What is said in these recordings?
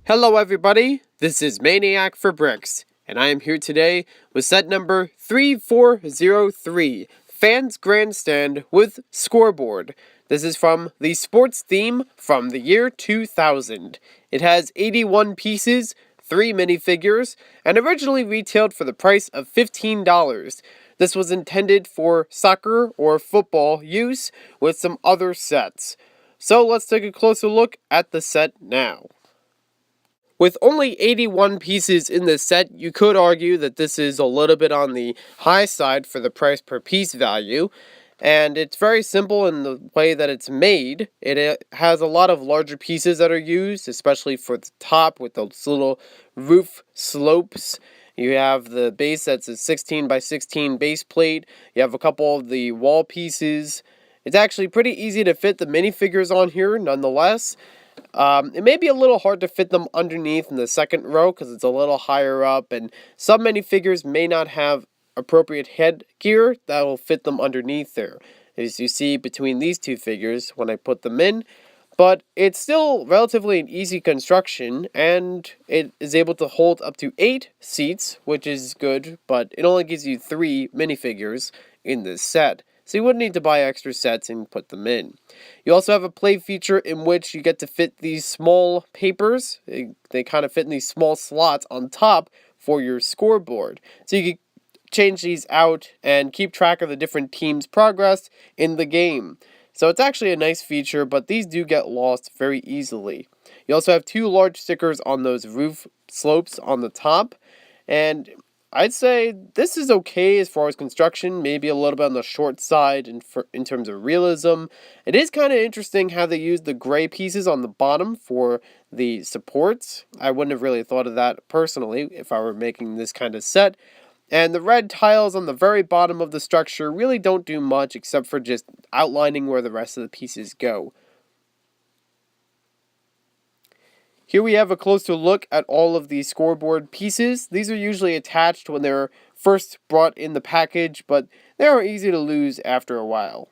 Hello everybody, this is Maniac for Bricks, and I am here today with set number 3403, Fans Grandstand with Scoreboard. This is from the sports theme from the year 2000. It has 81 pieces, 3 minifigures, and originally retailed for the price of $15. This was intended for soccer or football use with some other sets. So let's take a closer look at the set now. With only 81 pieces in this set, you could argue that this is a little bit on the high side for the price per piece value. And it's very simple in the way that it's made. It has a lot of larger pieces that are used, especially for the top with those little roof slopes. You have the base that's a 16 by 16 base plate. You have a couple of the wall pieces. It's actually pretty easy to fit the minifigures on here nonetheless. It may be a little hard to fit them underneath in the second row because it's a little higher up, and some minifigures may not have appropriate headgear that will fit them underneath there, as you see between these two figures when I put them in. But it's still relatively an easy construction, and it is able to hold up to 8 seats, which is good, but it only gives you 3 minifigures in this set. So you wouldn't need to buy extra sets and put them in. You also have a play feature in which you get to fit these small papers. They kind of fit in these small slots on top for your scoreboard. So you can change these out and keep track of the different teams' progress in the game. So it's actually a nice feature, but these do get lost very easily. You also have 2 large stickers on those roof slopes on the top, and I'd say this is okay as far as construction, maybe a little bit on the short side in terms of realism. It is kind of interesting how they use the gray pieces on the bottom for the supports. I wouldn't have really thought of that personally if I were making this kind of set. And the red tiles on the very bottom of the structure really don't do much except for just outlining where the rest of the pieces go. Here we have a closer look at all of the scoreboard pieces. These are usually attached when they're first brought in the package, but they are easy to lose after a while.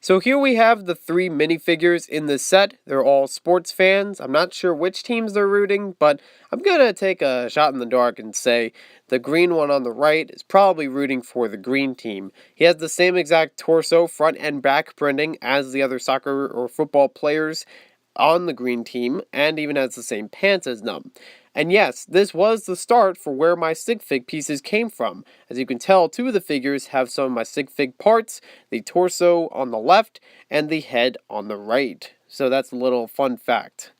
So here we have the 3 minifigures in this set. They're all sports fans. I'm not sure which teams they're rooting, but I'm going to take a shot in the dark and say the green one on the right is probably rooting for the green team. He has the same exact torso, front and back printing as the other soccer or football players on the green team, and even has the same pants as them. And yes, this was the start for where my sig fig pieces came from. As you can tell, 2 of the figures have some of my sig fig parts, the torso on the left and the head on the right. So that's a little fun fact.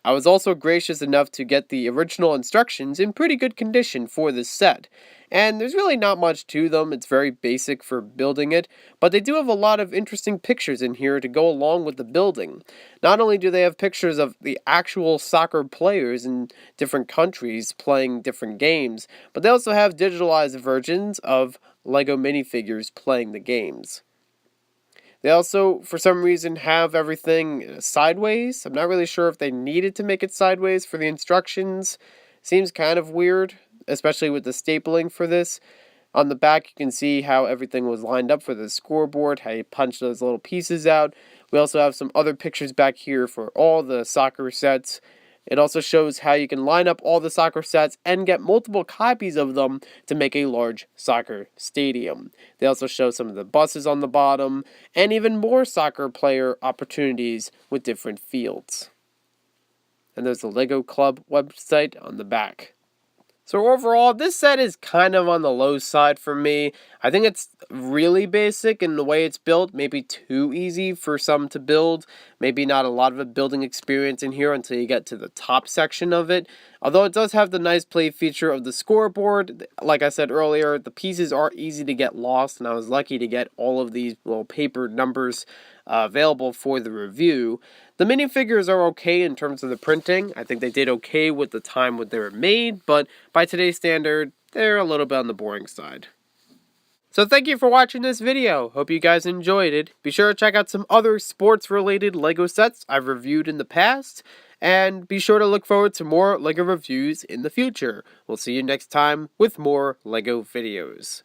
I was also gracious enough to get the original instructions in pretty good condition for this set. And there's really not much to them, it's very basic for building it, but they do have a lot of interesting pictures in here to go along with the building. Not only do they have pictures of the actual soccer players in different countries playing different games, but they also have digitalized versions of Lego minifigures playing the games. They also, for some reason, have everything sideways. I'm not really sure if they needed to make it sideways for the instructions. Seems kind of weird, especially with the stapling for this. On the back, you can see how everything was lined up for the scoreboard, how you punch those little pieces out. We also have some other pictures back here for all the soccer sets. It also shows how you can line up all the soccer sets and get multiple copies of them to make a large soccer stadium. They also show some of the buses on the bottom and even more soccer player opportunities with different fields. And there's the Lego Club website on the back. So overall, this set is kind of on the low side for me. I think it's really basic in the way it's built, maybe too easy for some to build. Maybe not a lot of a building experience in here until you get to the top section of it. Although it does have the nice play feature of the scoreboard. Like I said earlier, the pieces are easy to get lost, and I was lucky to get all of these little paper numbers available for the review. The minifigures are okay in terms of the printing. I think they did okay with the time when they were made, but by today's standard, they're a little bit on the boring side. So thank you for watching this video. Hope you guys enjoyed it. Be sure to check out some other sports-related LEGO sets I've reviewed in the past, and be sure to look forward to more LEGO reviews in the future. We'll see you next time with more LEGO videos.